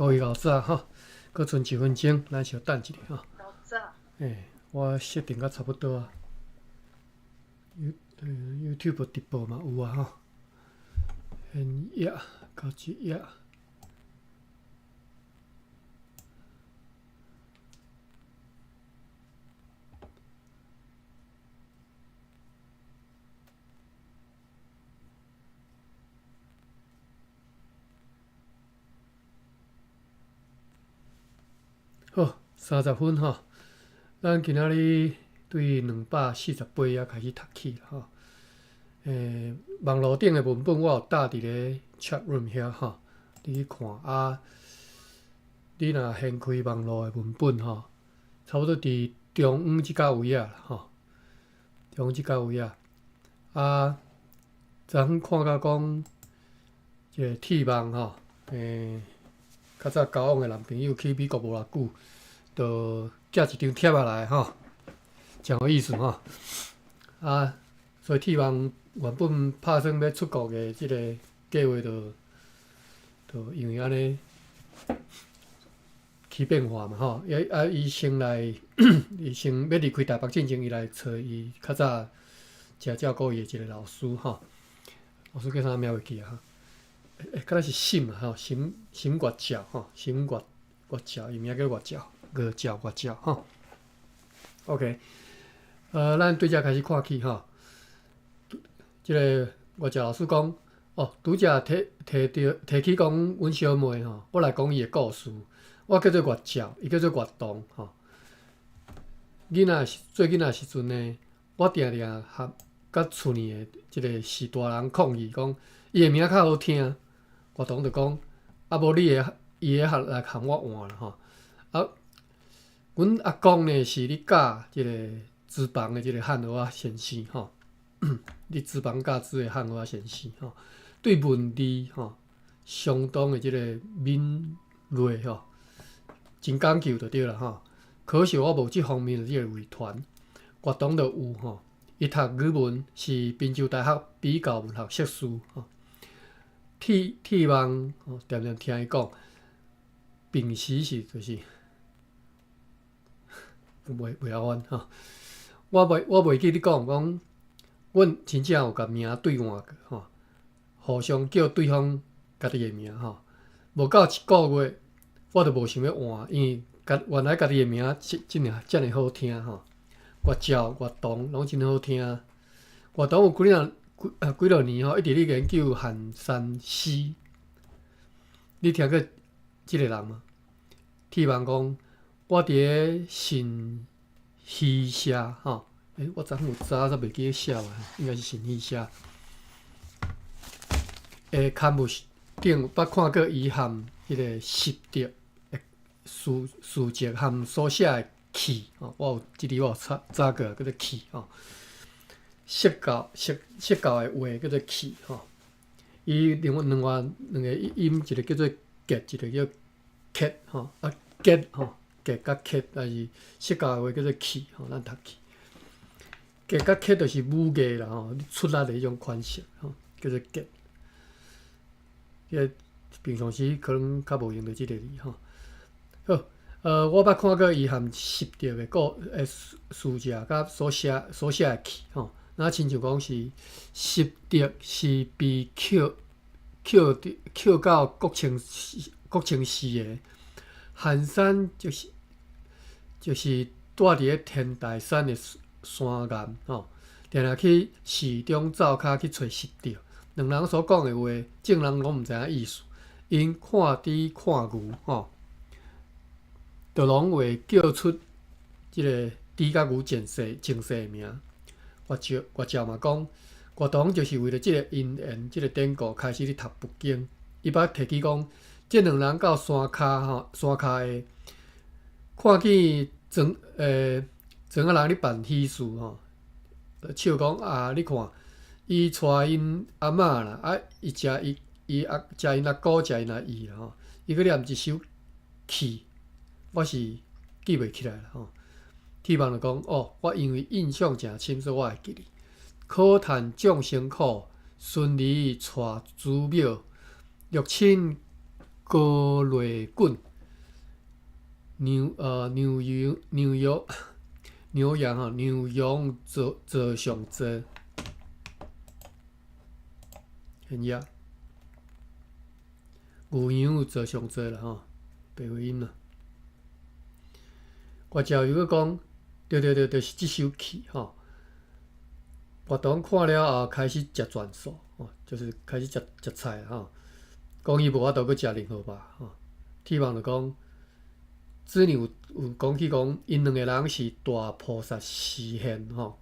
各位老师啊，哈，搁剩1分钟，咱稍等一下哈。老早，我设定到差不多啊。YouTube 直播嘛有啊哈。翻页到一页。好，30分吼。咱今仔日对248页开始读起吼。网络顶的文本我有搭伫咧 chat room 遐吼，你去看啊。你若掀开网络的文本吼，差不多伫中央即角有影啦吼，中央即角有影。啊，昨昏看到讲，一个铁网吼，较早交往的男朋友去美国无偌久，就寄一张贴仔来吼，真有意思吼。啊，所以铁网原本拍算要出国的即个计划就因为安尼起变化嘛吼。伊先来，伊先要离开台北进前，伊来找伊较早照顾伊的一个老师吼。老师叫啥名袂记啊？敢若是沈啊吼，沈月照吼，沈月照，伊名叫月照吼。OK， 咱对遮开始看起吼。即个月照老师讲，拄则提起讲阮小妹吼，我来讲伊的故事。我叫做月照，伊叫做月童吼。做囡仔时阵呢，我定定甲厝里的即个是大人抗议讲，伊的名较好听。月童就讲，无伊的来含我换啦吼。啊，阮阿公呢是咧教即个资房的即个汉学先生吼，咧资房教资的汉学先生吼，对文字吼相当的即个敏锐吼，真讲究就对啦吼。可惜我无即方面的即个遗传，月童就有吼。伊读语文是滨州大学比较文学硕士吼。铁网常常听伊讲，平时是就是袂晓阮吼。我袂记你讲，阮真正有甲名对换过吼，互相叫对方家己的名吼。无到1个月，我就无想要换，因为原来家己的名遮尔好听吼。月照、月童拢真好听。月童有几落年吼，一直咧研究汉山诗。你听过即个人吗？铁网讲，我伫咧信虚社吼。我昨昏有查，煞袂记咧写嘛，应该是信虚社。刊物顶捌看过伊含迄个习得的书籍含所写的气吼，我有即字我有查过，叫做气吼。释教的话叫做气吼。伊另外两个音，一个叫做结，一个叫kết吼。结吼，结甲kết，但是释教的话叫做气吼，咱读气。结甲kết就是武艺啦吼，出力的迄种款式吼，叫做结。平常时可能较无用到即个字吼。好，我捌看过伊含习得的书籍甲所写的气吼。那亲像讲是习得是被扣到国情诗的，寒山就是住伫咧天台山的山岩吼，定定去寺中灶骹去找习得。两人所讲的话，正人拢毋知影意思。因看猪看牛吼，就拢会叫出即个猪甲牛前世的名。月照嘛讲，月童就是为了即个因缘、即个典故开始咧读佛经。伊捌提起讲，即两人到山骹的，看见庄仔人咧办喜事吼，笑讲啊，你看，伊带因阿嬷啦，伊食因阿姑，食因阿姨啦吼，伊去念一首气，我是记袂起来啦吼。铁网就讲，我因为印象诚深，所以我会记哩。可叹众生苦，顺利带祖庙，六亲高瑞滚，牛羊坐上座，现呀，牛羊坐上座啦吼，白话音啦。外教又个讲，对，就是即首曲吼。活动看了后，开始食全素，就是开始食菜吼。讲伊无法度去食任何肉吼。铁王就讲，子女有讲起讲，因两个人是大菩萨示现吼，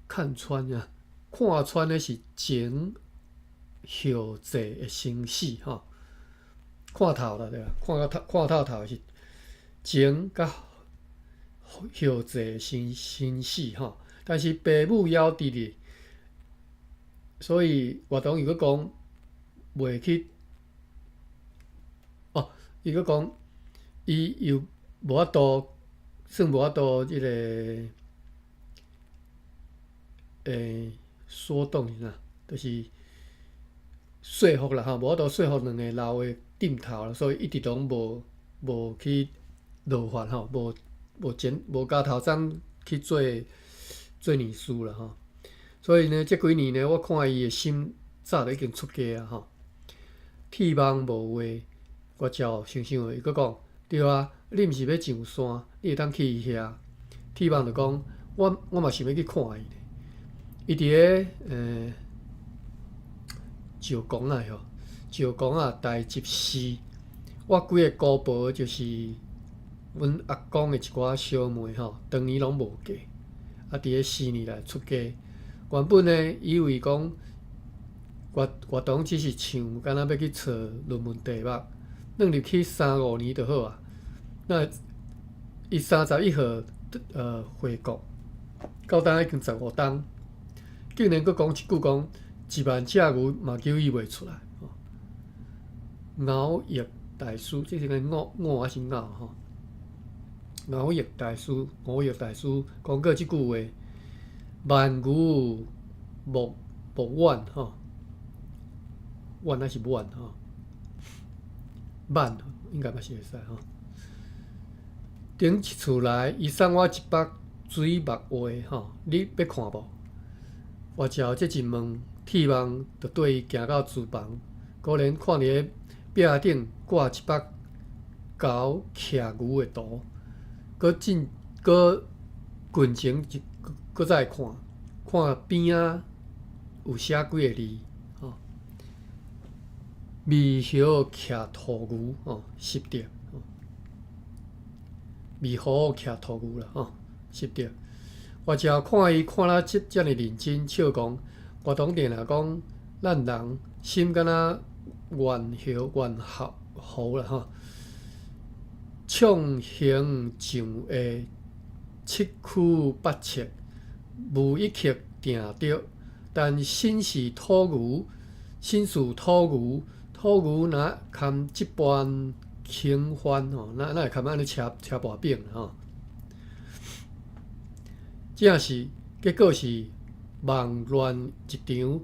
看穿啊，看穿的是前后世的生死吼，看透啦对啦，看透透是前甲后世的生死吼。但是父母夭折哩，所以活动伊佫讲袂去。伊佫讲，伊又无法度，算无法度即个说动是啥，就是说服啦吼，无法度说服两个老的点头啦，所以一直拢无去落法吼，无加头前去做女师啦吼。所以呢，即几年呢，我看伊的心早就已经出家啊吼。铁网无话。我照想想的，伊佫讲对啊，你毋是要上山，你会当去伊遐。铁网就讲，我嘛想要去看伊咧。伊伫个石公啊吼，石公啊台集市，我几个姑婆就是阮阿公的一寡小妹吼，当年拢无嫁，啊伫个4年来出家。原本呢，以为讲活动只是像敢若要去找论文题目。弄入去3、5年就好啊。那伊31号回国，到当已经15冬，竟然佫讲一句讲1万只牛嘛叫伊袂出来。敖易大师，这是个五还是敖吼？敖易大师讲过即句话：万牛莫怨吼，怨还是怨吼？万应该嘛是会使吼。顶一厝来，伊送我一包水墨画吼，你要看无？我照这一问，铁网就对伊行到厨房，果然看伫个壁顶挂一幅狗骑牛的图，搁近前搁再看边仔有写几个字。美猴骑土牛哦，识着哦。美猴骑土牛啦吼，识着。我只看伊看了遮尔认真，笑讲活动定来讲，咱人心敢若猿猴啦吼，畅行上下，七曲八切，无一刻定着。但心是土牛，土牛若堪即般轻缓吼，哪会堪安尼车跋柄吼？正是结果是忙乱一场，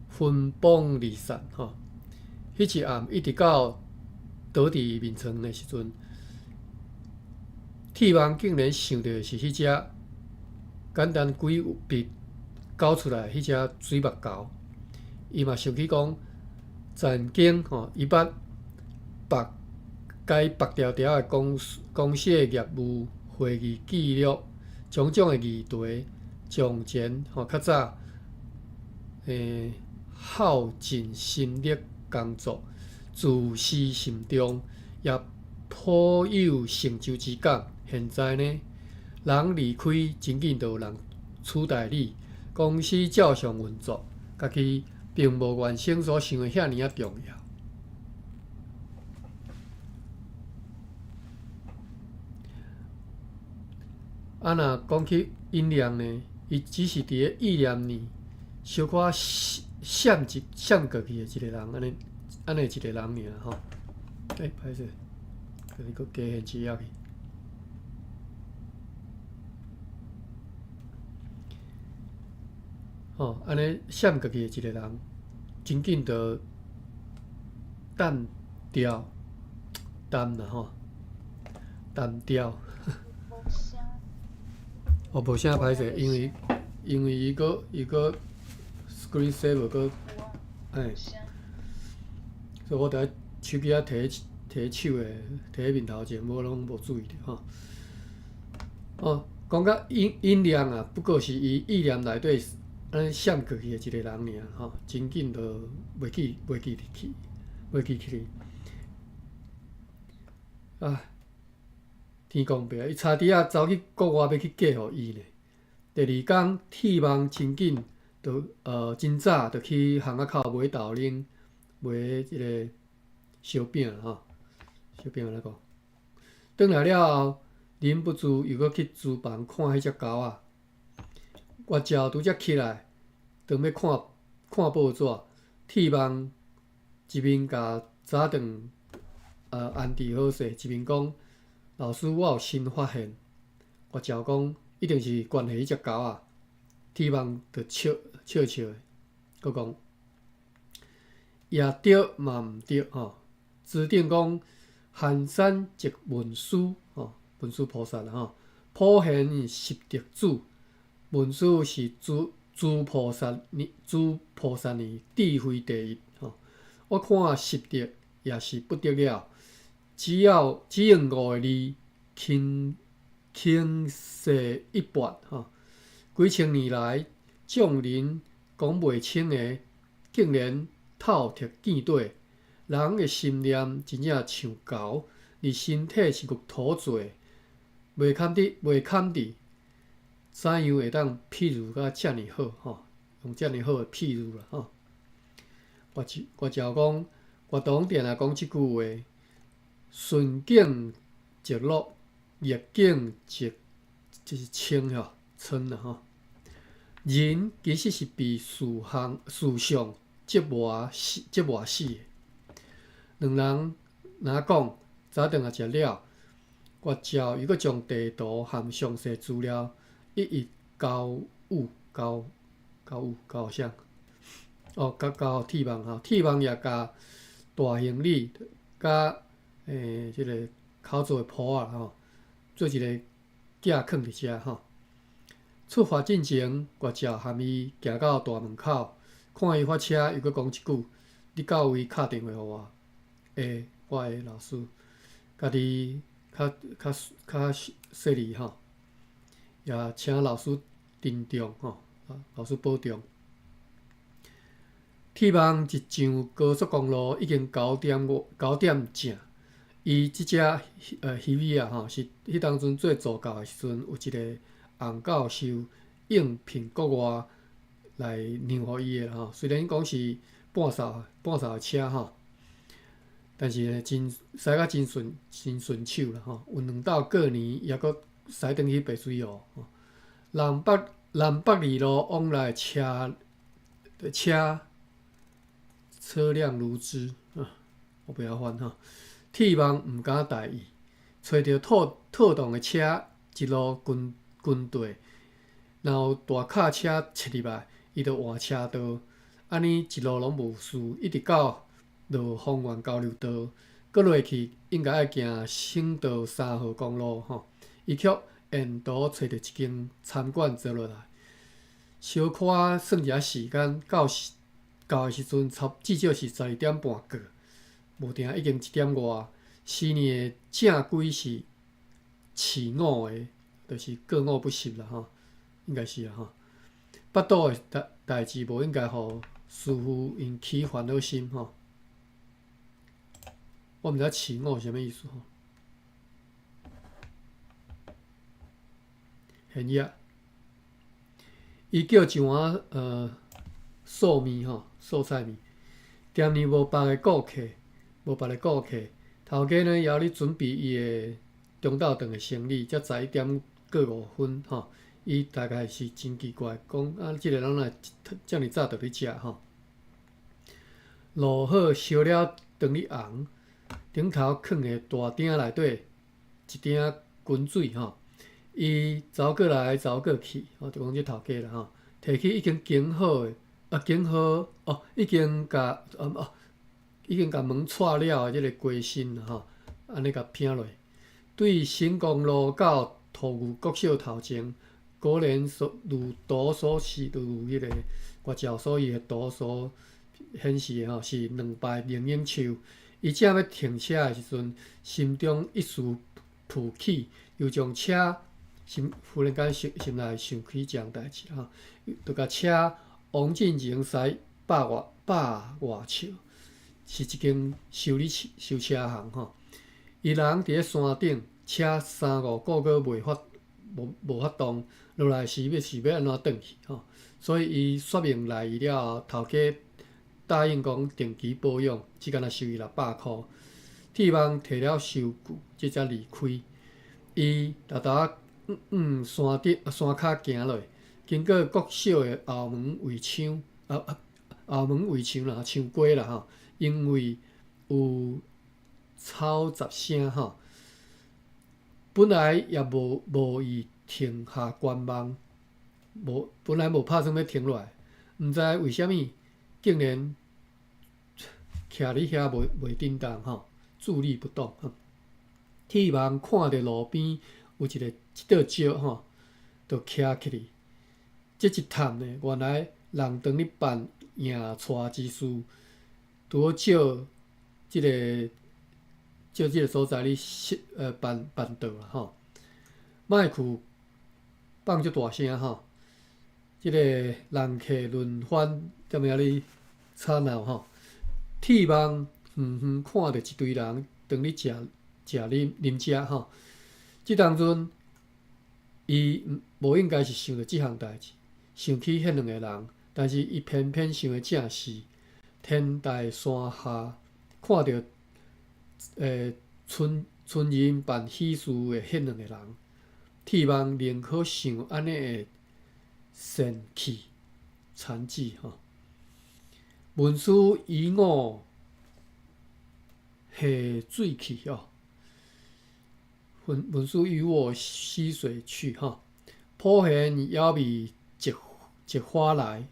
分崩离散吼。迄一暗一直到倒伫眠床的时阵，铁网竟然想到是迄只简单几笔搞出来迄只水目猴，伊嘛想起讲。曾经吼，伊捌甲伊白条条的公司的业务会议记录，种种的议题，从前较早耗尽心力工作，自私心中，也颇有成就之感。现在呢，人离开，真紧就有人取代你，公司照常运作，家己。并无原先所想的遐尼啊重要。若讲起因念呢，伊只是伫个意念呢，小可闪过去的一个人，安尼一个人尔吼。歹势，可能佫加现字仔去。安尼闪过去的一个人。真紧就淡调，淡啦吼，淡调。无声，哦，无啥歹势，因为伊个screen saver 个，有啊，哎，无声，所以我伫手机啊摕手诶，摕喺面头前，无拢无注意着吼。哦，讲到音量啊，不过是伊意念内底安尼闪过去诶一个人尔吼，真紧就袂记起。啊，天公伯，伊差点走去国外要去嫁互伊呢。第二天铁网真紧，真早就去巷仔口买豆奶，买迄个烧饼吼，烧饼来讲。转来了后，忍不住又搁去厨房看迄只狗仔。外照拄则起来，当要看报纸，铁网一面甲早顿安置好势，一面讲：老师，我有新发现。外照讲一定是关系迄只狗仔。铁网就笑的，佮讲也对嘛毋对吼。指定讲寒山即文殊吼，文殊菩萨啦吼，普贤十德主，文殊是诸菩萨呢智慧第一吼。我看十德也是不得了，只用5个字，轻细一拨吼。几千年来，众人讲袂清的，竟然透彻见底。人的心念真正像猴，而身体是玉土做，袂堪伫，怎样会当譬如甲遮尔好吼？用遮尔好的譬如啦吼。我照讲，我当定来讲即句话：顺境直落，逆境就是清吼，春啦吼。人其实是被事上折磨死的。两人若讲早顿也食了，我照伊阁将地图含详细资料一一交啥？哦，交铁网吼，铁网也甲大行李甲即个口做的铺啊吼，做一个架囥伫遮吼。出发进前，我照含伊行到大门口，看伊发车，又阁讲一句：“你到位敲电话互我。”我的老师，家己较细腻吼，也请老师珍重吼，老师保重。铁网一上高速公路已经9点正，伊即只鱼尾啊吼，是迄当阵做助教的时阵，有一个洪教授应聘国外来让互伊的吼。虽然讲是半扫的车吼，但是呢，驶甲真顺手啦吼。有2到过年，也阁驶转去白水湖。南北二路往来车辆如织我不要翻吼。铁网毋敢大意，找着套动的车，一路跟队。然后大卡车切入来，伊就换车道，安尼一路拢无事，一直到落丰原交流道，搁落去应该爱行省道3号公路吼。伊却沿途找着一间餐馆坐落来，小可算一下时间，到的时阵至少是12点半过，无定已经1点外。是年的正规是起午的，就是过午不食啦吼，应该是啦吼。巴肚的代志无应该互师傅因起烦恼心吼。我毋知起午是啥物意思吼。现业，伊叫一碗素面吼，素菜面。店里无别个顾客，头家呢邀你准备伊的中昼顿的生理，才11点过5分吼。伊大概是真奇怪，讲即个人来遮尔早就咧食吼。卤好烧了长日红，顶头放的大鼎内底一鼎滚水吼。伊走过来走过去，就讲即头家啦吼，摕起已经已经甲已经甲门踹了的即个鸡心啦吼，安尼甲拼落。对新公路到土牛国小头前，果然如图所示，如迄个外照所伊的图所显示的吼，是2排明英树。伊正要停车的时阵，心中一丝浮起，又将车忽然间心内想起一件代志吼，就甲车往进前驶百外尺，是一间修车行吼。伊人伫咧山顶，车3、5个个无法动，落来是要安怎转去吼？所以伊说明来伊了后，头家答应讲定期保养，只干那收伊600箍。铁网摕了收据，即才离开。伊沓山骹行落，经过国小的后门围墙，后门围墙啦，墙街啦吼，因为有吵杂声吼，本来也无意停下观望，本来无拍算要停落来，毋知为虾米竟然徛伫遐袂振动吼，伫立不动。铁网看着路边有一道石吼，就徛起哩。这一探呢，原来人当咧办迎娶之事，拄好即个所在咧办道啦吼，莫去放遮大声吼，即个人客轮番踮遐咧吵闹吼。铁网远看着一堆人当咧啉食吼，即当阵伊无应该是想着即项代志，想起迄2个人，但是伊偏偏想的正是天台山下看着村人办喜事的迄2个人，铁网宁可想安尼的神气残迹吼。文殊以我下水去哦，文殊与我溪水去吼。颇嫌妖味折花来，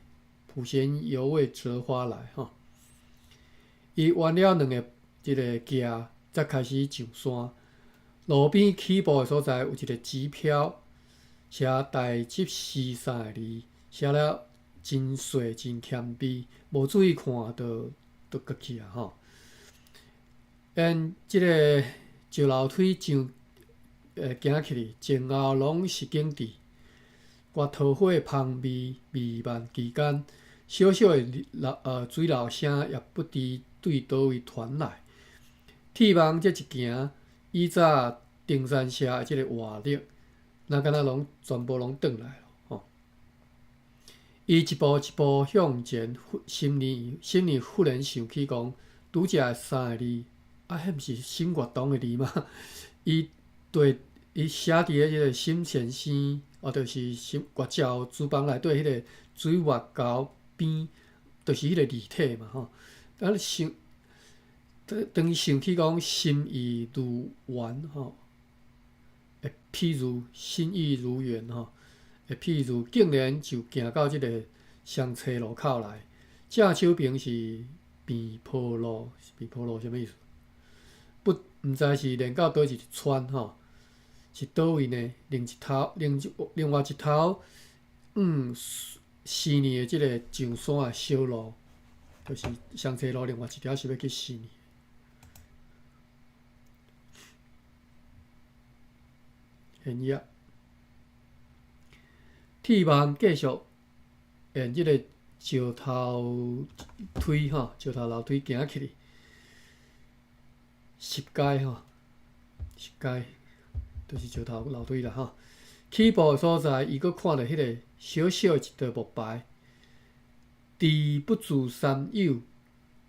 普贤犹未折花来吼。伊弯了2个即个架，才开始上山。路边起步的所在有一个指标，写代执师3个字，写了真细真谦卑，无注意看就过去啊吼。即个石楼梯行去哩，前后拢是景致。刮桃花香味弥漫其间，小小的水流声也不知对倒位传来。铁网这一行，以早登山社的即个活力，若敢若全部拢转来了吼。伊一步一步向前，心里忽然想起讲，拄则3个字，迄毋是心月堂的字吗？伊写伫咧迄个心前生，就是月照厨房内底迄个水月沟边，就是迄个立体嘛吼。当想起讲心意如圆吼，会譬如心意如圆吼，会譬如竟然就行到即个双车路口来，正手边是便坡路，什么意思？毋知是连到倒一村吼，是倒位呢？另外一头西尼的即个上山的小路，就是双车路，另外一条是要去西尼。现业铁网继续沿即个石头梯吼，石头楼梯行起哩。10阶吼，10阶就是石头楼梯啦吼。起步的所在，伊阁看到迄个小小的一道木牌，地不足三友，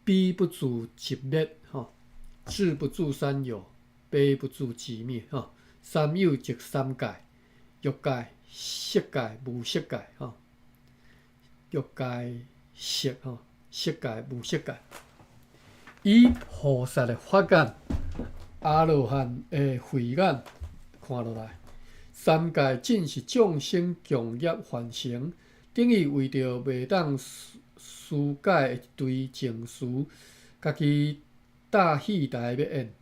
逼不足寂灭吼，志不足三友，悲不足寂灭吼。三友即3界，欲界、色界、无色界吼。欲界、色吼，色界、无色界。以菩萨的法眼、阿罗汉的慧眼看落来，3界正是众生共业hoàn成，等于为着袂当疏解的一堆情绪，家己搭戏台要演，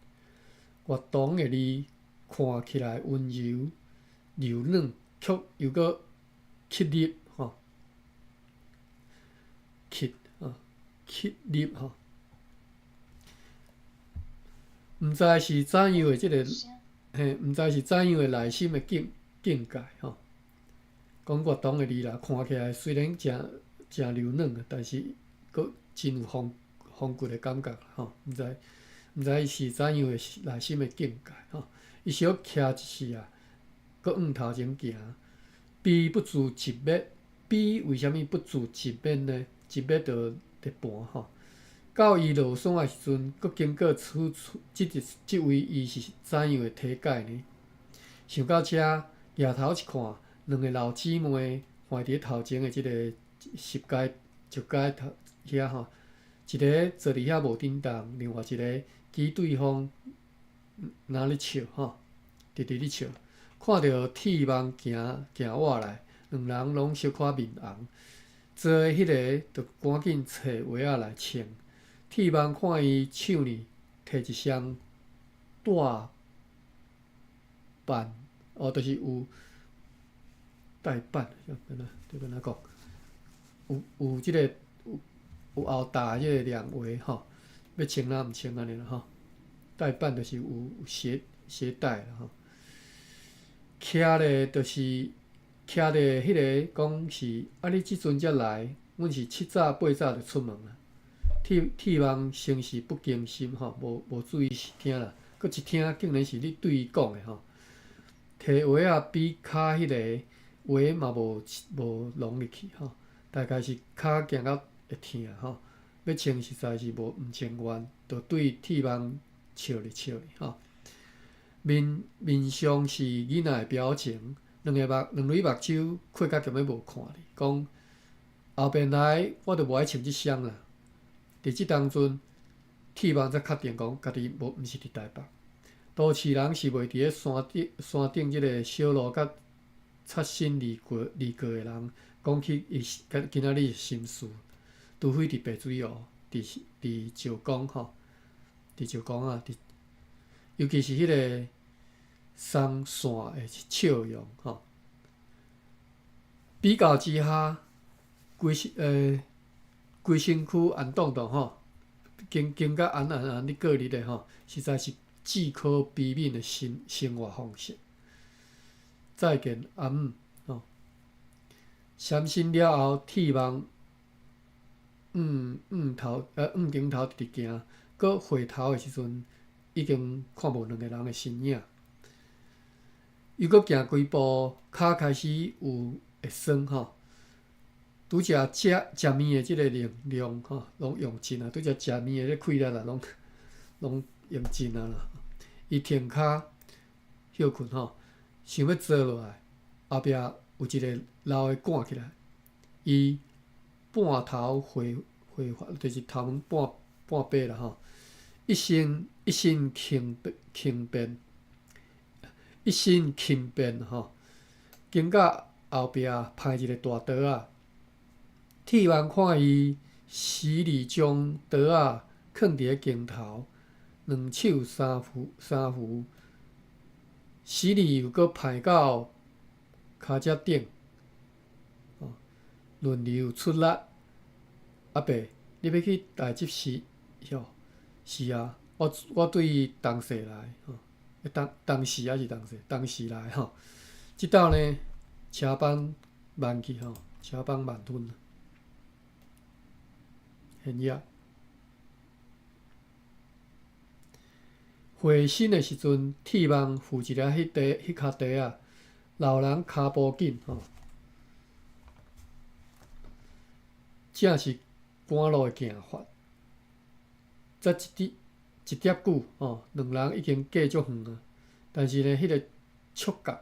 越唐的字看起来温柔柔软，却又搁刻入吼，刻入吼。毋知是怎样的即、个，毋知是怎样的内心的境界吼。讲越唐的字啦，看起来虽然诚柔软，但是佫真有风骨的感觉吼。毋知是怎样的内心的境界吼。伊小徛一世啊，佫往头前行，悲不自直灭。悲为虾米不自直灭呢？直灭就伫盘吼。到伊落山的时阵，佫经过即位伊是怎样的体解呢？想到遮，举头一看，两个老姊妹怀伫头前的即个石阶头遐吼，一个坐伫遐无振动，另外一个举对方若咧笑吼，直直咧笑。看到铁网行活来，两人拢小可面红，做的迄个就赶紧找鞋仔来穿。铁网看伊手里摕一双大板，就是有带板，要安怎讲？有即、个有后搭即个亮鞋吼，要穿哪毋穿安尼啦吼。带板就是有鞋带啦吼。徛咧就是徛咧迄个讲是你即阵才来，阮是七早八早就出门啦。铁网先是不经心吼，无注意听啦，佫一听竟然是你对伊讲的吼。摕鞋仔比骹迄个鞋嘛无弄入去吼，大概是骹行到会疼吼，要穿实在是毋情愿，就对铁网笑咧吼。面上是囡仔的表情，两蕊目睭开甲咸要无看哩，讲后边来我就无爱穿即双啦。伫即当阵，铁网才确定讲家己毋是伫台北。都市人是袂伫咧山顶即个小路甲擦身而过的人，讲起伊今仔日心事，除非伫白水湖、伫石冈吼，伫石冈啊，尤其是迄个松线的笑容吼。比较之下，规身躯红彤彤吼，经甲红你过日的吼，实在是至可悲悯的生活方式。再见阿姆吼，相信了后，铁网镜头直直行，搁回头的时阵，已经看无两个人的身影。又搁行几步，骹开始有会酸吼。拄则食面的即个力量吼，拢用尽啊！拄则食面的咧气力啦，拢用尽啊啦。伊停骹休困吼，想要坐落来，后壁有一个老的赶起来，伊半头回发，就是头毛半白啦吼，一身轻便，一身轻便吼，经到后壁派一个大刀仔。铁网看伊死里将刀仔囥伫咧肩头，两手三扶，死里又搁派到骹只顶，轮流出力。阿伯，你要去台集市？哟，是啊，我对伊当时来吼，当时还是当时来吼。即道呢，车帮慢去吼，车帮慢吞。现业回身的时阵，铁网扶一个迄脚地啊，老人骹步紧吼，正是赶路的行法。才一叠久吼，两人已经隔足远啊，但是呢，迄个触觉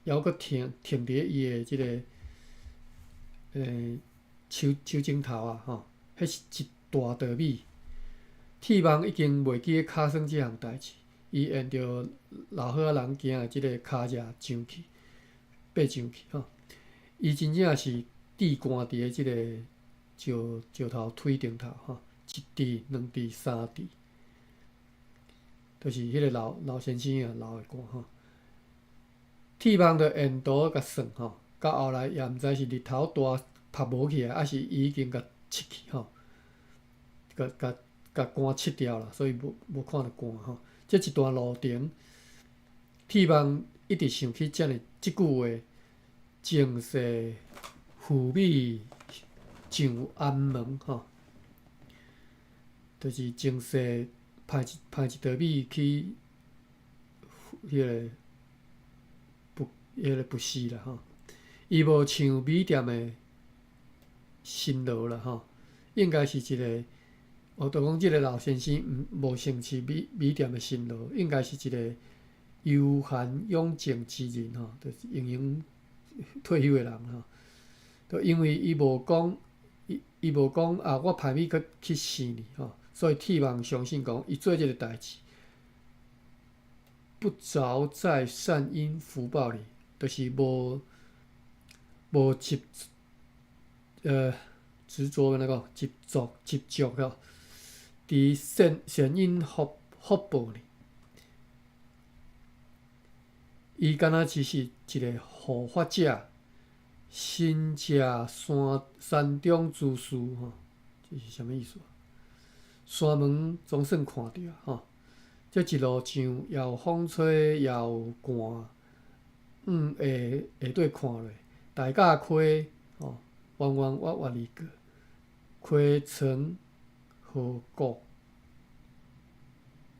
犹阁停伫伊的即个手指头啊吼。迄是一大道米，铁网已经袂记咧尻川即项代志，伊沿着老伙仔人行的即个骹脊上去，爬上去吼。伊真正是滴汗伫咧即个石头腿顶头吼，一字、两字、三字，就是迄个老先生啊，老的歌吼。铁网着沿途甲算吼，到后来也毋知是日头大拍无起来，还是伊已经甲切去吼，甲竿切掉了，所以无看到竿吼。这一段路程，铁网一直想起即句话：情世赴美上安门吼，就是情世派一道米去迄个不死啦吼。伊无像米店的辛劳啦吼，应该是一个。就讲即个老先生无像是米店的辛劳，应该是一个悠闲养静之人吼，就是用退休的人吼。就因为伊无讲，伊无讲啊，我派米去死你吼，所以铁网相信讲，伊做即个代志，不着在善因福报里，就是无执着的那个执着个。伫善因福报里，伊敢若只是一个护法者，身遮山中之事吼，这是啥物意思啊？山门总算看着吼，这一路上也有风吹，也有寒，下底看落，大甲溪吼，弯弯弯弯而过，溪床。河谷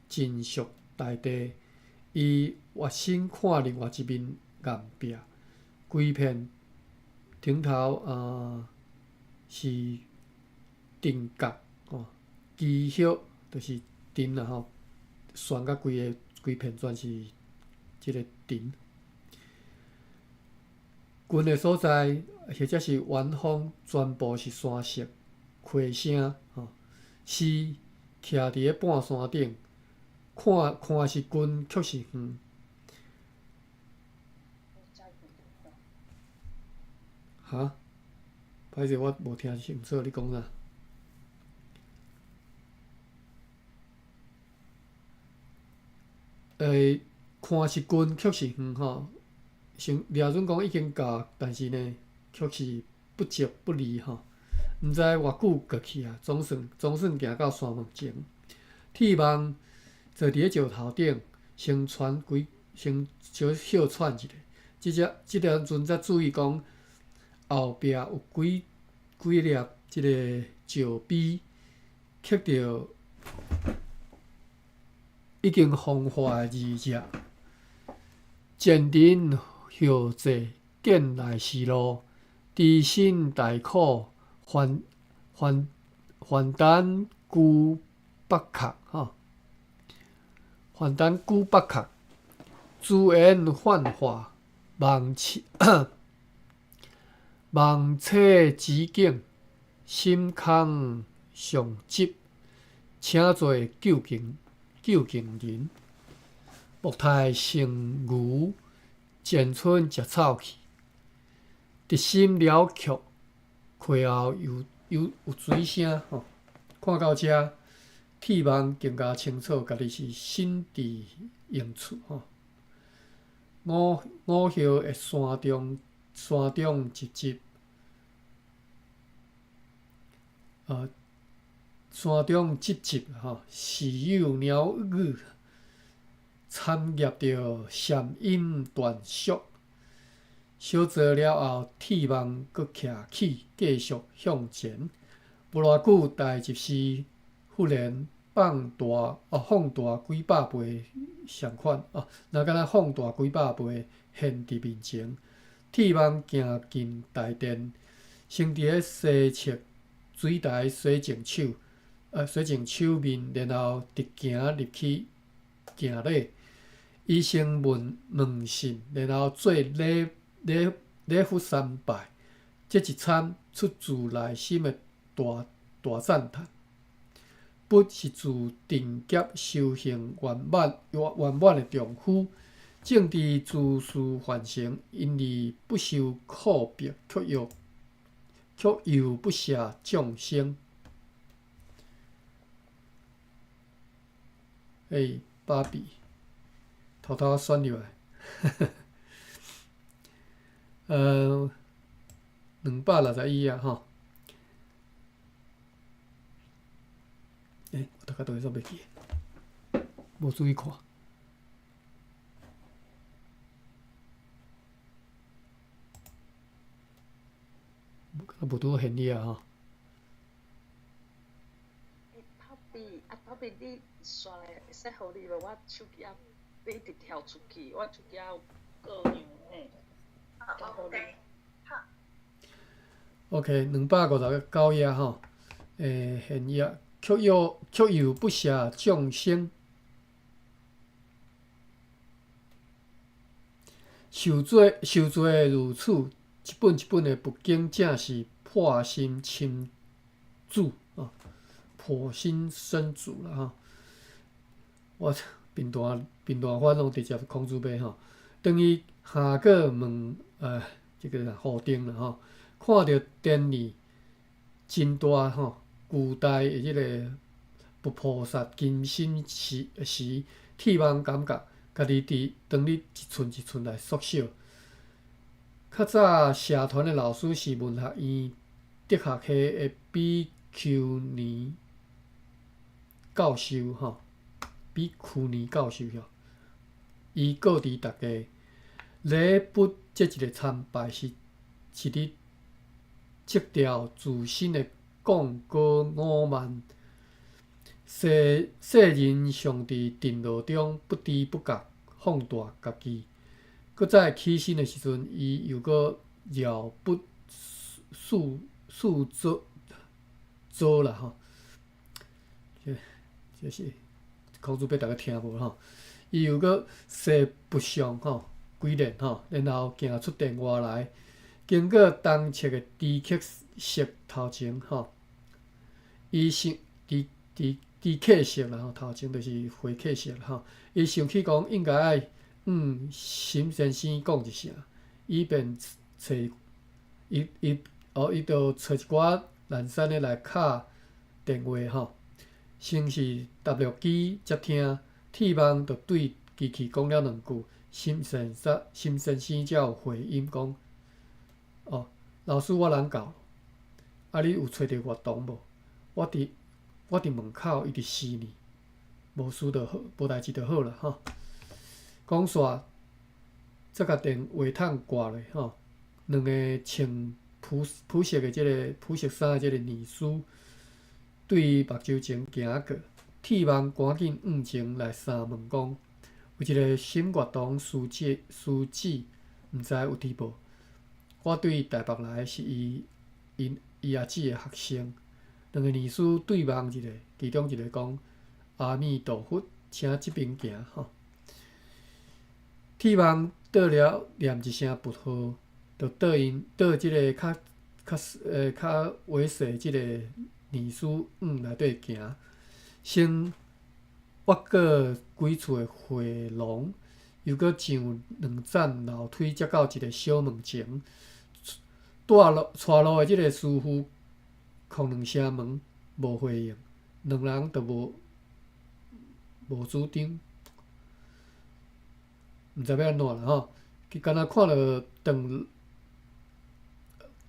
真属大地，伊越身看另外一面岩壁，规片顶头是顶角哦，基叶就是顶啦吼，旋甲规片全是即个顶。近的所在或者是远方，全部是山色、溪声吼。是徛伫个半山顶，看是近，却是远。哈？歹势，我无听清楚你讲啥。看是近，却是远吼。廖准讲已经到，但是呢，却是不疾不离吼。毋知偌久过去啊，总算行到山门前。铁网坐伫个石头顶，先小喘一下。即个阵才注意讲，后壁有几粒即个石碑，刻着已经风化的字迹。前人后济，见来是路，知心大苦。还丹居北壳吼，还丹居北壳，自然幻化，望切之境，心空上急，请做究竟人。木太成牛，渐春食草去，直心了却。溪后有水声吼，看到遮，铁网更加清楚，家己是身伫应处吼。五叶的山中一集，山中积集吼，时有鸟语，参业着禅音断续。小坐了后，铁网搁徛起，继续向前。无偌久，大集市忽然放大几百倍相款若敢若放大几百倍现伫面前。铁网行进大殿，先伫个西侧水台洗净手面，然后直行入去行礼。伊先问讯，然后做礼佛3拜，这一参出自内心的大赞叹。不是自定劫修行圆满的丈夫，正伫自事凡成，因而不受苦逼，却又不舍众生。嘿，芭比，偷偷选入来。261啊吼。我大概都会煞袂记，无注意看。无拄好现哩啊吼。宝贝，你刷来会使互你无？我手机啊，要一直跳出去，我手机啊有各样诶。交互你。OK， 259页吼，现页却有不暇众生，受罪如此，一本一本的不经，正是破心深主啊，破心深主啦吼。我平段翻拢直接空字辈吼，等于下个问这个互定啦吼，看到典礼真大吼，古代的即个佛菩萨金身时，铁网感觉家己当你一寸一寸来缩小。较早社团的老师是文学院德学系的比丘尼教授吼，比丘尼教授吼，伊告知大家，礼佛这一个参拜是你戒掉自身的讲高傲慢，世人上伫定路中不知不觉放大家己。搁在起身的时阵，伊又搁绕不四周啦吼，这是口字笔大家听无吼。伊又搁说不上吼，几年吼，然后行出殿外来，经过东侧的地客色头前吼，伊想地客色啦吼，头前就是花客色啦吼，伊想起讲应该爱沈先生讲一声，以便找伊就找一寡南山的来敲电话吼，先是答录机接听，铁网就对机器讲了2句，沈先生才有回应讲：老师我人到，你有找到活动无？我伫门口，伊伫死呢，无事就好，无代志就好啦吼。讲煞，则甲电话筒挂落吼，两个穿朴色的朴色衫的即个女士对目睭前行过，铁网赶紧前来三问讲：有一个沈月堂书记，毋知有伫无？我对台北来是伊阿姊的学生。两个女士对望一下，其中一个讲：阿弥陀佛，请即边行吼。铁网倒了念一声佛号，就倒即个较猥琐即个女士内底行，先挖过几厝的回廊，又搁上2盏楼梯，才到一个小门前。带路的即个师傅叩2声门，无回应，两人就无主张，毋知要安怎啦吼。佮敢若看到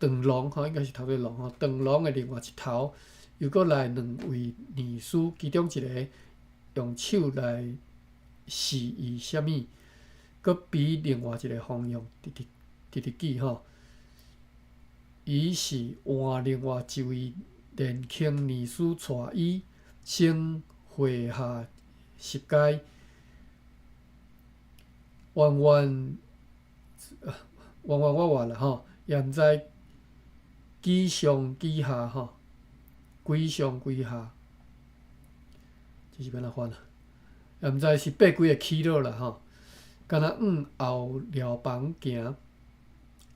长廊吼，应该是头个廊吼，长廊的另外一头又搁来2位女士，其中一个用手来示意啥物，搁比另外一个方向直指吼。伊是换另外一位年轻女士带伊先会下十阶，弯弯啦吼，也毋知几上几下吼，几上几下，这是要安怎翻啊？也毋知是爬几个起落啦吼，敢若后寮房行。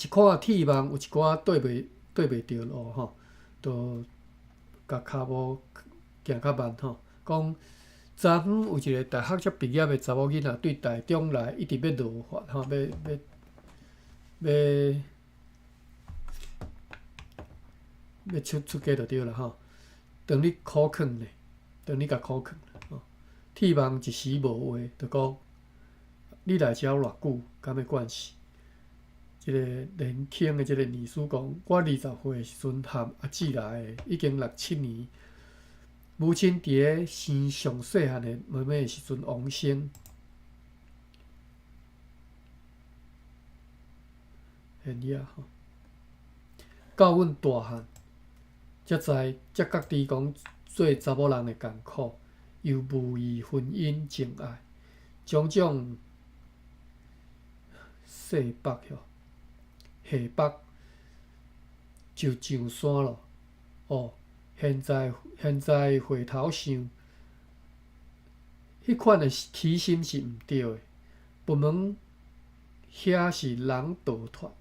一看铁网有一寡对袂着路吼，就甲骹步行较慢吼。讲昨昏有一个大学才毕业的查某囡仔对台中来，一直要落法吼，要出家就对啦吼。当你苦劝咧，当你甲苦劝吼，铁网一时无话，就讲你来遮偌久，敢要惯势？即个年轻的即个女士讲，我20岁时阵含阿姊来的，已经6、7年。母亲伫咧生上细汉的妹妹的时阵往生，现伊啊吼，到阮大汉，才知才觉知讲做查某人的艰苦，又无异婚姻情爱，种种西北下北就上山咯。哦，现在回头想，迄款的起心是毋对的。部门遐是人逃脱，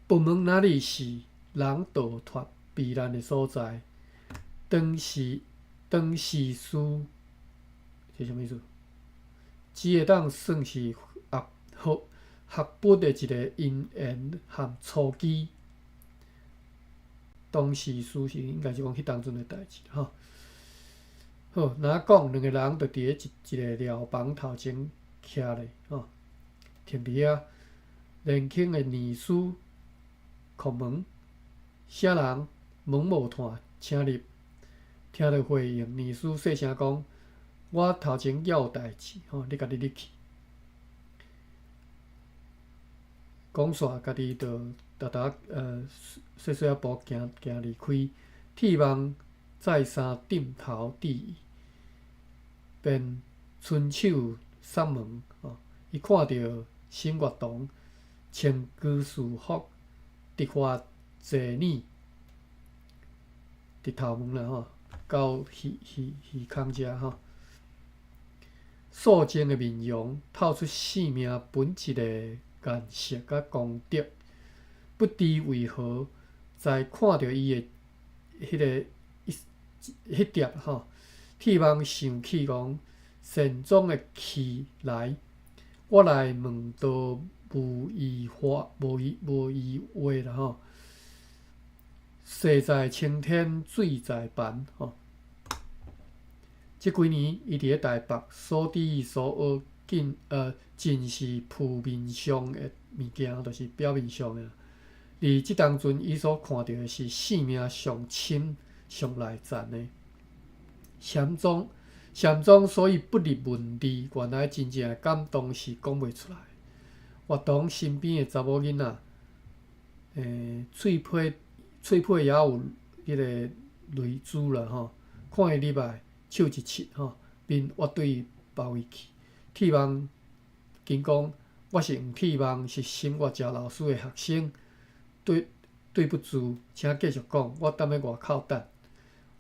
部门哪里是人逃脱避难的所在？当时书是啥物意思？只会当算是学笔的一个因缘和初机。当时书是应该是讲迄当阵的代志吼。好，若讲两个人就伫咧一个寮房头前徛咧吼，停伫遐。年轻的女士叩门，啥人？门无炭，请入。听到回应，女士细声讲：“我头前还有代志吼，你家己入去。”讲煞，家己就细细仔步行离开。铁网再三点头致意，便伸手送门。伊看到沈月堂穿居士服，直发坐椅，伫头门啦吼，到鱼坑遮吼。素净的面容透出生命本质的颜色甲光泽，不知为何，在看到伊的迄爿吼，铁网想起讲善终的气来，我来问道无疑话啦吼。水在青天，水在办吼。即几年，伊伫咧台北所知所学，尽是浮面上的物件，就是表面上的。而即当阵，伊所看到的是生命上深、上内层的禅宗，所以不入文字，原来真正的感动是讲袂出来。活动身边的查某囡仔，喙皮也有迄个泪珠啦吼，看伊入来。手一切吼，面我对包围去。铁网紧讲，我是黄铁网，是沈月桥老师的学生。对不住，请继续讲，我踮咧外口等。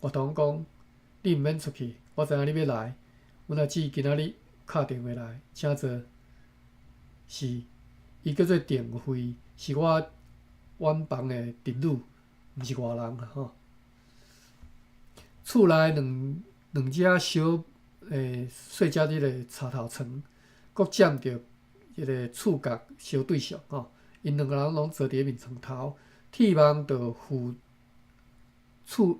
学堂讲，你毋免出去，我知影你要来。阮阿姊今仔日敲电话来，请坐。是，伊叫做郑慧，是我远房的侄女，毋是外人啦吼。厝内两只小细只迄个插头床，各占着迄个厝角小对象吼。因两个人拢坐伫咧面床头，铁网就扶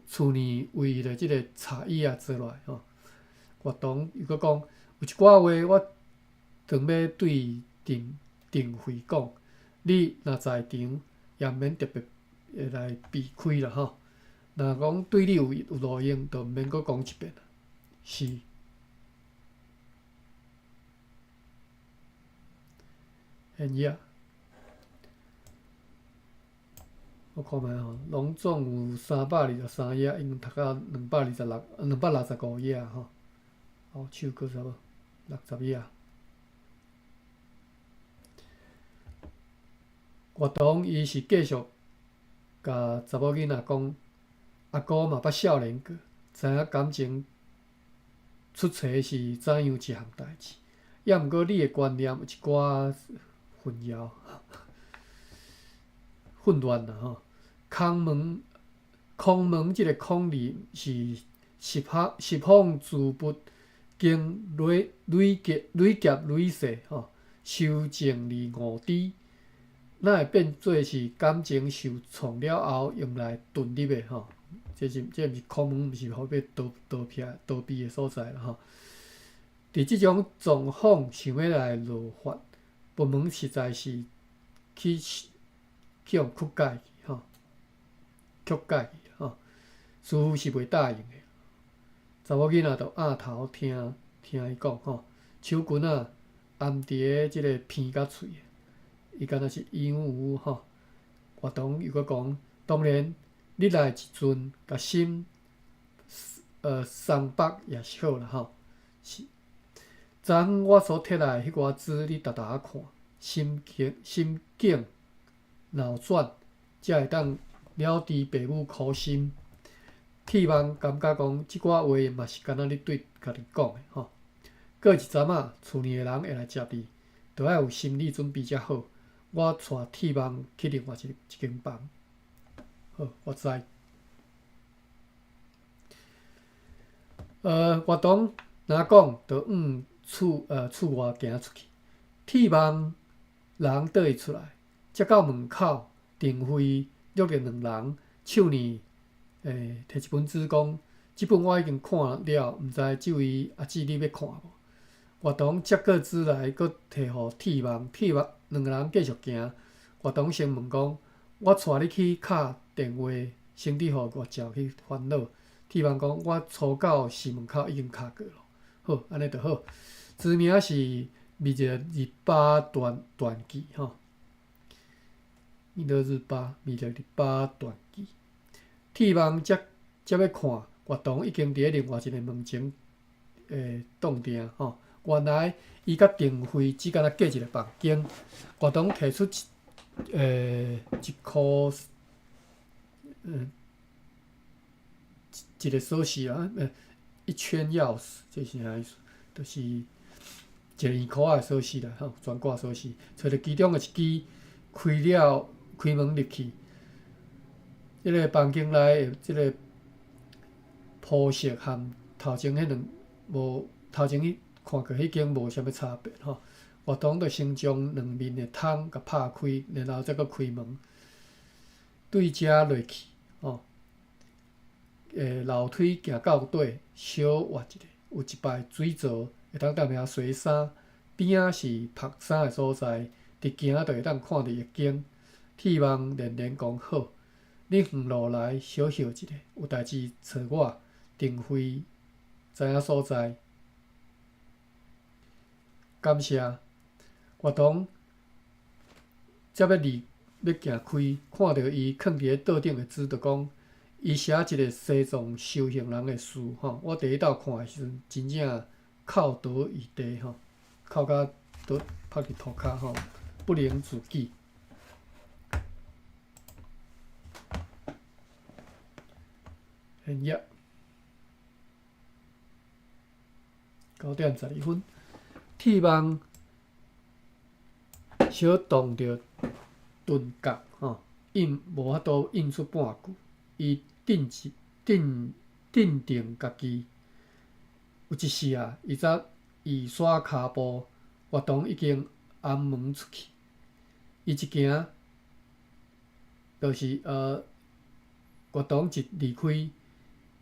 厝内为伊的即个茶椅啊坐落来吼。活动又搁讲，有一寡话我常要对郑慧讲，你若在场，也毋免特别来避开啦吼。若讲对你有路用，就毋免搁讲一遍啦。是，现伊啊，我看觅吼，拢总有323页，已经读到265页吼。后手搁差无60页。活动伊是继续甲查某囡仔讲，阿姑嘛捌少年过，知影感情出错是怎样一项代志，也毋过你的观念有一寡混淆、混乱啦吼。空门即个空字是十方诸佛经累劫累世吼，修正而悟知，哪会变做是感情受创了后用来遁入的吼？这毋是空门，毋是互要逃避的所在啦吼。伫即种状况想要来落法，本门实在是去互曲解去吼，曲解去吼，似乎是袂答应的。查某囡仔就拗头听伊讲吼，手巾仔按伫个即个鼻甲喙，伊敢若是鹦鹉吼。活动又搁讲，当然你来一阵，甲心松绑也是好啦吼。是，昨昏我所摕来迄寡纸，你逐看，心境脑转，才会当了知爸母苦心。希望感觉讲，即寡话嘛是敢若你对家己讲的吼。过一阵仔，厝里的人会来接你，着爱有心理准备才好。我带希望去另外一间房。好，我知。活动若讲，着厝外行出去。希望人倒伊出来，才到门口，定辉约着两人，手呢摕一本纸讲，即本我已经看了，毋知即位阿姊你要看无？活动接过纸来，搁摕互希望，两个人继续行。活动先问讲，我带你去敲电话，先伫互外照去烦恼。希望讲，我初到寺门口已经敲过了。好，安尼就好。字名是密日日巴传记吼，密日日巴传记。希望才要看，活动已经伫咧另外一个门前挡定吼。原来伊甲定辉只敢若隔一个房间。活动摕出一箍一个锁匙啦，一圈钥匙，这是啥意思？就是一个圆箍仔的锁匙啦，吼，专挂锁匙，找着其中的一支，开门入去。即个房间内的即个铺设和头前迄两头前看过迄间无啥物差别吼。活动着先将两面的窗甲拍开，然后再搁开门，对遮落去吼。楼梯行到底，小挖一个，有一排水槽，会当踮遐洗衫。边仔是晒衫的所在，直行就会当看到夜景。希望连连讲好，你远路来小歇一下，有代志找我，定会知影所在。感谢。活动才要行开，看到伊囥伫咧桌顶的纸，就讲伊写一个西藏修行人的诗吼。我第一道看的时阵，真正靠倒于地吼，靠甲倒趴伫涂骹吼，不能自己。现页9:12，希望小动着顿觉吼，无法度应出半句。伊定定家己。有一时啊，伊才移刷骹步，活动已经按门出去。伊一行，就是活动一离开，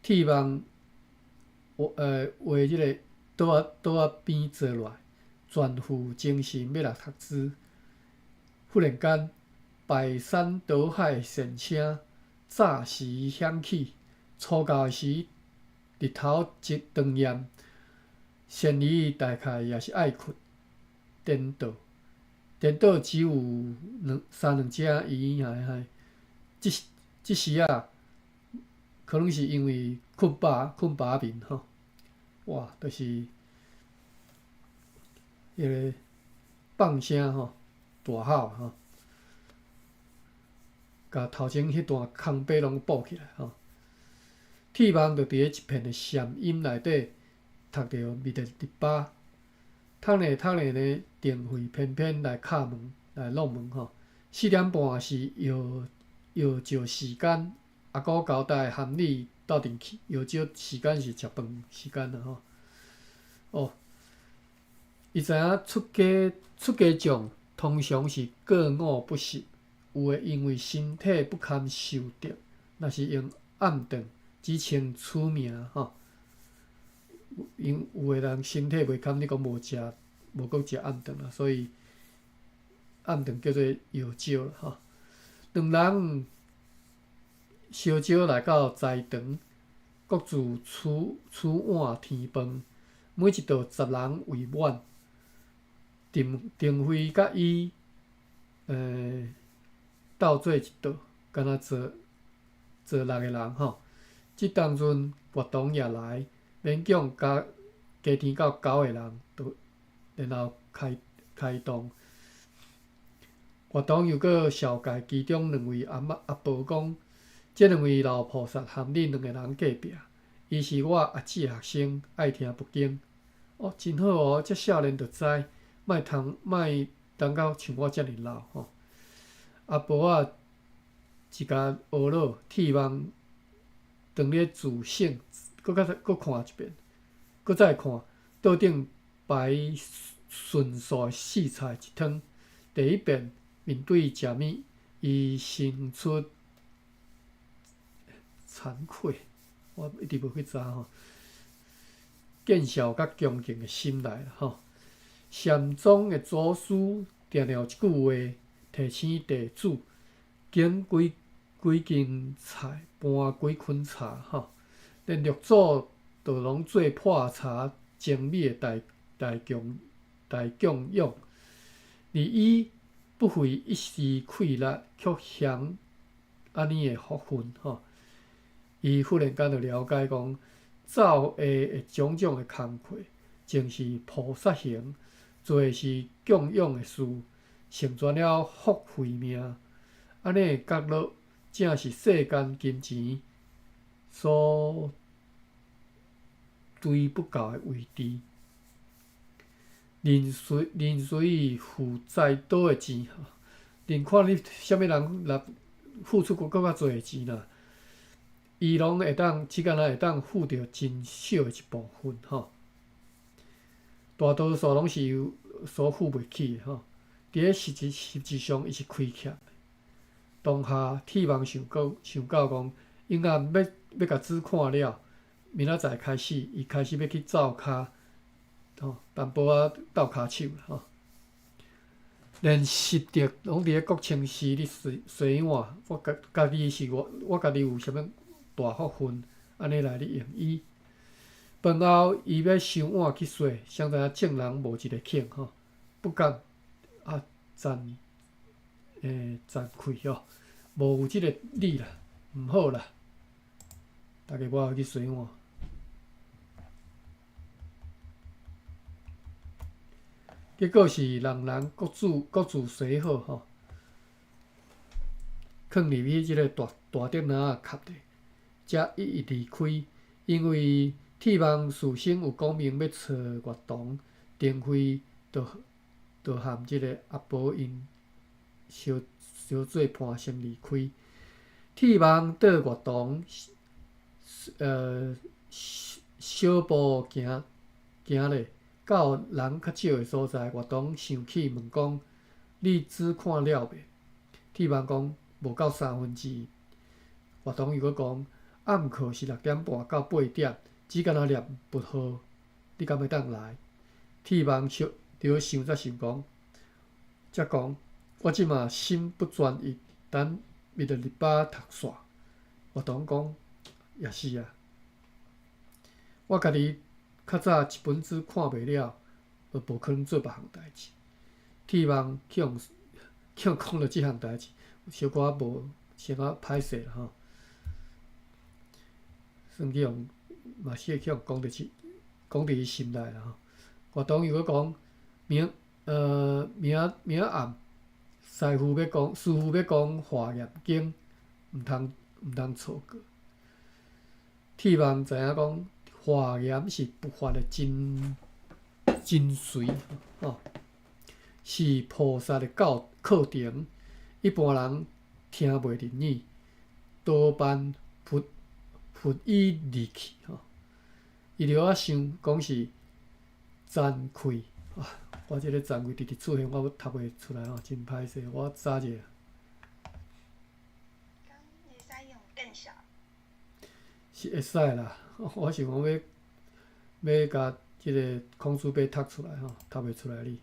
希望画即个桌仔边坐落来，全副精神要来读书。忽然间，排山倒海的旋声乍时响起，初到时日头一长炎，仙儿大概也是爱困。颠倒只有三两只伊即时啊，可能是因为困饱眠吼。哇，就是迄个放声吼，大吼吼，甲头前迄段空白拢补起来吼。希望就伫咧一片的禅音内底，读着密日日巴。透呢呢，定会偏偏来敲门来弄门吼。4:30是摇照时间，阿姑交代含你斗阵去。摇照时间是食饭时间啦吼。哦，伊知影出家众通常是过午不食，有诶因为身体不堪受着，若是用暗顿只称出名吼。因有诶人身体袂堪，你讲无食，无搁食暗顿啊，所以暗顿叫做药酒啦吼。两人烧酒来到斋堂，各自取碗添饭，每一道10人为满。丁辉甲伊斗做一道，敢若做6个人吼。即当阵活动也来，勉强加添到9个人，然后开动。活动又搁小解其中2位阿婆讲，即2位老菩萨含恁2个人隔壁，伊是我阿姊学生，爱听佛经。哦，真好哦，遮少年就知，莫当到像我遮尔老吼。阿婆仔一家学了，剃网当咧自省，搁看一遍，搁再看，桌顶摆纯素的四菜一汤。第一遍面对食物，伊生出惭愧，我一直无去查吼，见笑甲恭敬的心来啦吼。禅宗的祖师定了一句话：提醒弟子，拣几斤菜，搬几捆茶吼。连六祖都拢做破茶精美的大供养，而伊不费一时气力，却享安尼的福分吼。伊忽然间就了解讲，造下的种种的工课，正是菩萨行，做的是供养的事，成全了福慧命。安尼的角落，正是世间金钱所追不到的位置。人随付再多的钱，任看你啥物人来付出更较侪的钱啦，伊拢会当即间会当付着真少的一部分吼。大多数拢是所付袂起的吼。伫咧实质上，伊是亏欠的。当下铁网想到讲，因暗要甲煮看了，明仔载开始，伊开始要去灶骹，吼，淡薄仔斗骹手啦吼。连食着拢伫咧国清寺咧洗碗，我家己我家己有啥物大福分，安尼来咧用伊。饭后伊要收碗去洗，谁知影众人无一个肯吼，不敢惭愧哦，无有即个理啦，毋好啦，大家无去洗碗。结果是人各自洗好吼，放入去即个大电脑壳底，才一一离开。因为铁网事先有讲明要找乐童，丁辉就含即个阿婆因相做伴先离开。铁网倒乐童，小步行咧，到人较少的所在，乐童想起问讲：“你煮看了未？”铁网讲：“无到1/3。”乐童又搁讲：“暗课是6点半到8点，只敢若念佛号，你敢会当来？”铁网着想才想讲，则讲：“我即马心不专一，等密日巴读煞。”乐童讲：“也是啊，我家己较早一本书看袂了，就无可能做别项代志。”铁网去用讲着即项代志，小可无先歹势啦吼。算去用嘛是会去用讲伫伊心内啦吼。乐童又搁讲，明仔暗，师父要讲华严经，毋通错过。铁网知影讲，华严是佛法的精髓吼，是菩萨的课程，一般人听袂入耳，多半佛以离去吼。伊着我想讲是惭愧啊！我即个惭愧直出现，我读袂出来吼，真歹势。我查者。是会使啦。我想讲要甲即个孔子杯读出来吼，读袂出来哩。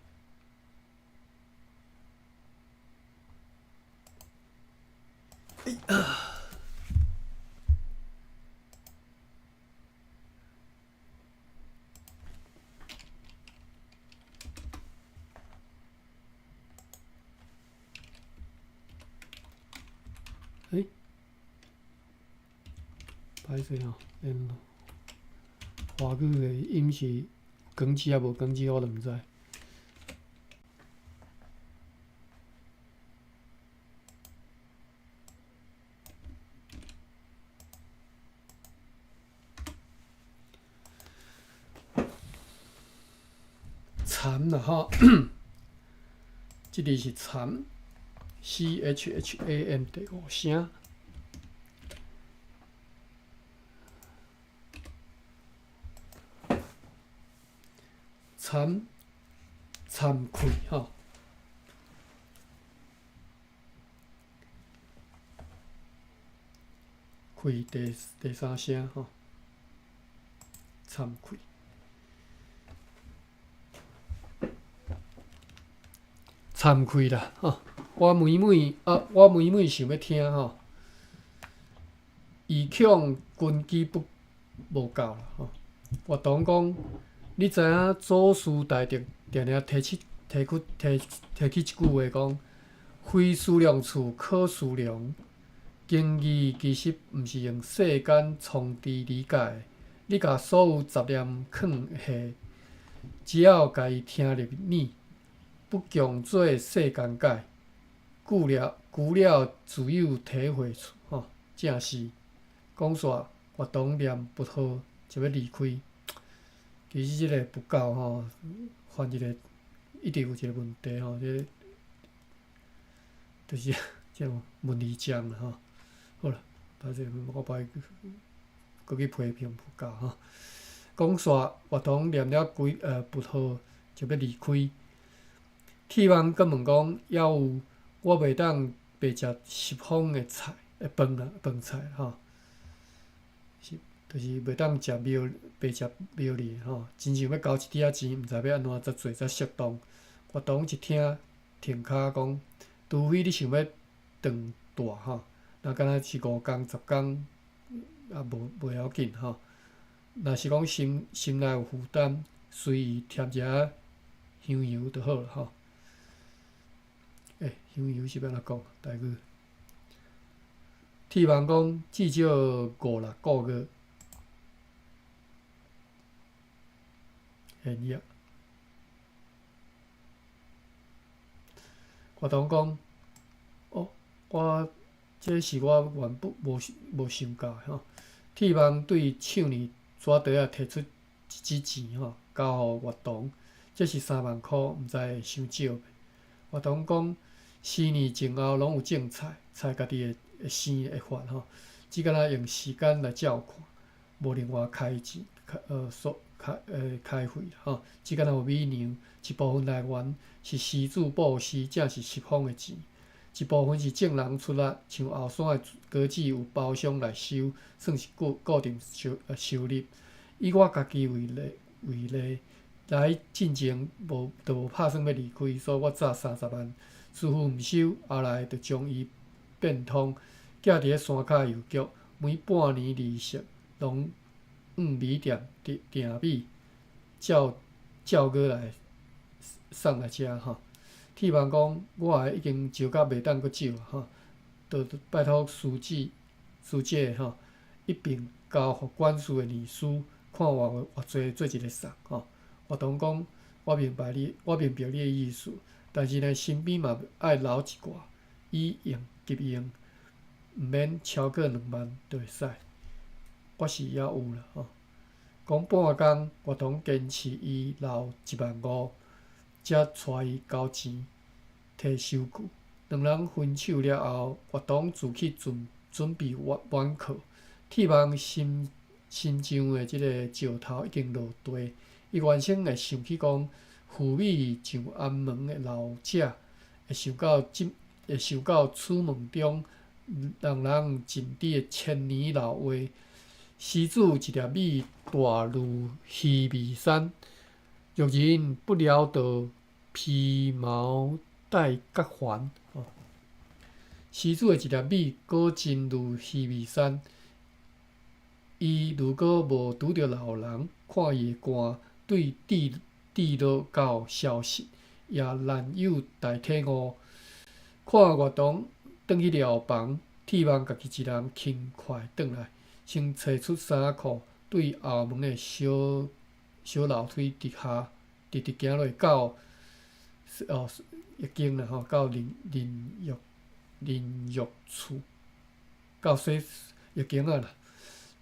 歹势吼，因华语的音是光字啊无光字，我都毋知。蝉啦吼，即字是蝉 ，CHHAN 第五声。惭愧吼，愧第三声吼，惭愧。惭愧啦吼，我每每想要听吼，伊强根基无够啦吼。活动讲，你知影祖师大德定定提起一句话讲：非思量处，可思量。经义其实毋是用世间从知理解的，你甲所有杂念放下，只要甲伊听入耳，不强做世间解，久了自有体会处。吼，正是讲煞活动念不好就要离开。其实即个不够吼，犯一直有一个问题吼，就是即种问题障啦吼。好啦，歹势，我歹搁去批评不够吼。讲煞活动念了不好就要离开。铁网佮问讲，抑有我袂当白食十方的菜饭菜吼，就是袂当白食庙里吼，真正要交一点仔钱，毋知要安怎才做才适当。活动一听停骹讲，除非你想要长大吼。若敢若是5工10工，也无要紧吼。若是讲心内有负担，随意添一下香油就好了吼。香油是要安怎讲？台语。铁网讲至少5-6个月，现业。活动讲，这是我原本无想到的吼。铁网对唱年纸袋仔提出一纸钱吼，交互活动，这是3万箍，毋知会伤少袂？活动讲4年前后拢有种菜家己会生会发吼，只敢若用时间来照看，无另外开钱开费吼，只敢若有米粮，一部分来源是施主布施，正是十方的钱。一部分是众人出力，像后山的果子有包厢来收，算是固定收入。以我家己为例，来进前无拍算要离开，所以我早30万，师傅毋收，后来就将伊变通，寄伫咧山骹邮局，每半年利息拢米店订米，照过来送来遮吼。铁网讲，我已经招甲袂当阁招吼，就拜托师姐吼，一并交互管事的秘书，看偌济做一个送吼。活动讲，我明白你的意思，但是呢，身边嘛爱留一寡，以用急用，毋免超过2万就会使。我是也有啦吼。讲半工，活动坚持伊留15000，才带伊交钱，摕收据。2人分手了后，活动自去准备晚课。铁网心上的即个石头已经落地，伊原先会想起讲，赴美上安门的老者，会想到楚门中让人静止的千年老话。施主一粒米大如须弥山，玉人不了道，披毛戴角环。施主的一粒米果真如须弥山，伊如果无拄着老人，看伊的肝对智落到消息，也难有大体悟。看月堂转去寮房，铁网家己一人轻快转来，先找出衫裤，对后门的小楼梯直下，直行落到已经啦吼，到淋浴厝，到洗浴间啊啦。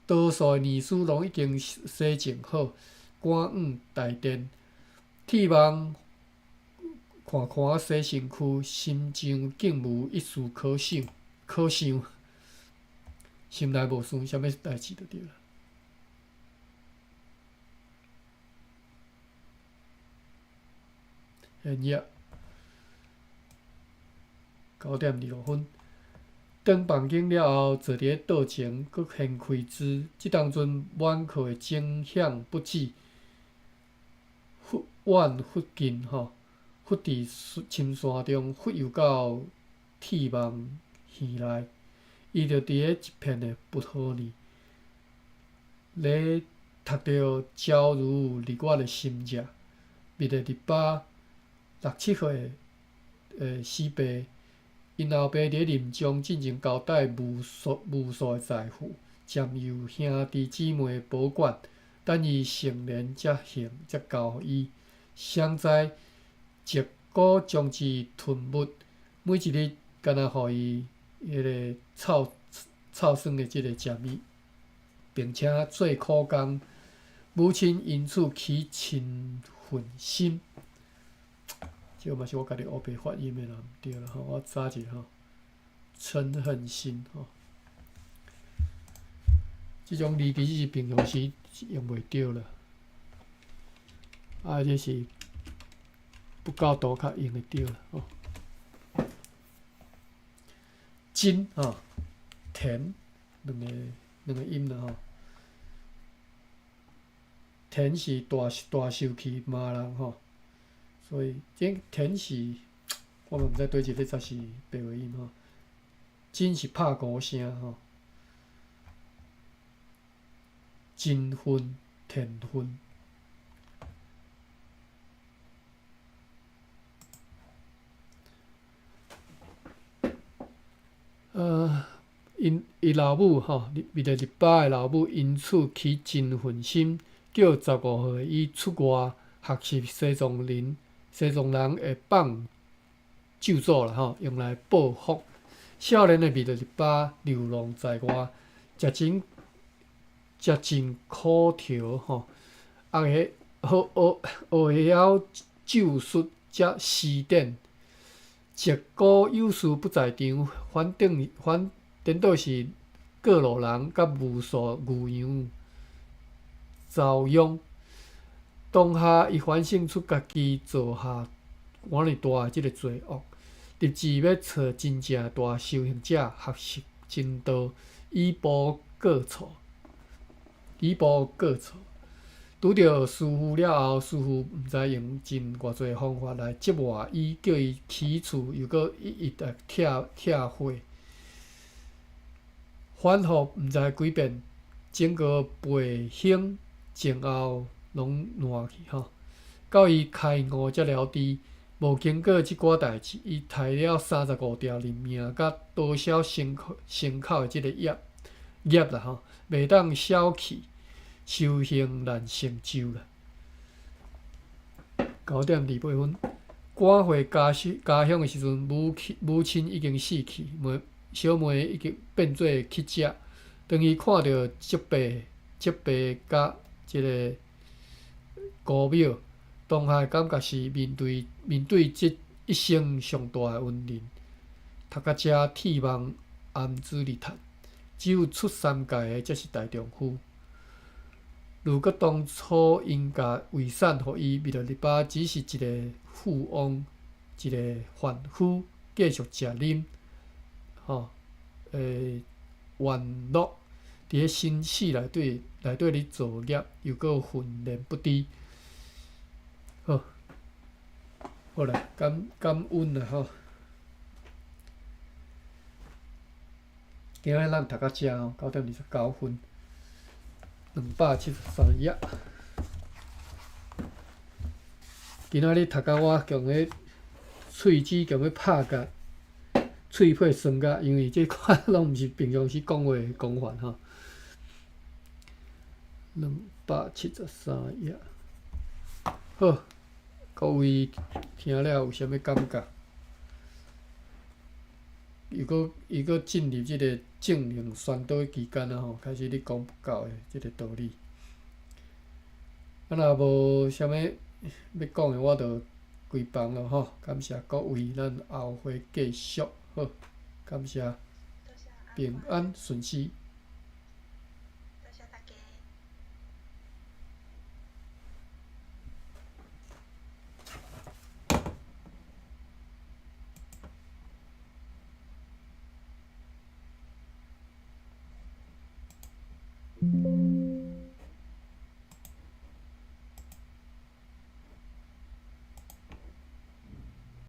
多数的泥水拢已经洗净好，赶往大殿。铁网看看洗身躯，心中竟无一丝可想，心内无想啥物代志就对了。现夜9:26，当房间了后，坐伫桌前，佫掀开珠。即当阵满课的惊响不止，忽远忽近忽伫深山中，忽又到铁网园内。伊就伫咧一片的不好呢，咧读着朝如日月的心热。密的日巴6、7岁死爸，因后爸伫临终进前交代无数的财富，占有兄弟姊妹的保管，等伊成年才交互伊。谁知结果将之吞没，每一日干那互伊迄个臭酸的即个食物，并且做苦工。母亲因此起嗔恨心。这嘛是我家己黑白发音的啦，毋对啦吼，我查者吼，嗔恨心吼。即种字其实是平常时用袂着啦，这是不够多较用会着啦吼。真田两个音啦吼。田是大受气骂人吼，所以这田是我嘛毋知对一个才是白话音吼。真是拍鼓声吼，真昏田昏。伊老母吼，为着日巴的老母，因此起真恨心，叫15岁伊出外学习西藏人会放咒诅啦吼，用来报复。少年的为着日巴流浪在外，食尽苦条吼，学晓咒术才施展。结果有事不在场，反颠倒是过路人甲无数牛羊遭殃。当下伊反省出家己做下偌尔大的即个罪恶，立志要找真正大修行者学习真道，以报过错。拄着师傅了后，师傅毋知用尽偌济方法来折磨伊，叫伊起厝，又搁一直拆伙，反复毋知几遍，整个背醒前后拢烂去吼。到伊开悟才了知，无经过即寡代志，伊杀了35条人命，甲多少身口的即个业啦吼，袂当小气。修行难成就啦。9:28，赶回家乡的时阵，母亲已经死去，小妹已经变做乞食。当伊看到叔伯甲即个姑庙，当下的感觉是面对即一生上大的恩人。读到遮，铁网暗自日叹，只有出三界的才是大丈夫。如果当初因家遗产互伊，为了日巴只是一个富翁，一个贩夫，继续食啉，玩乐，伫咧心系内底咧作业，又搁训练不低。好，好啦，感恩啦吼。今日咱读到遮吼，9:29，273页。今仔日读到我强个喙齿强要拍甲，喙皮酸甲，因为即款拢毋是平常时讲话的讲法吼。273页，好，各位听了有啥物感觉？伊搁进入即个正能宣导的期间啊吼，开始咧讲不够的即个道理。若无啥物要讲的，我就归房咯吼。感谢各位，咱后回继续好，感谢，平安顺遂。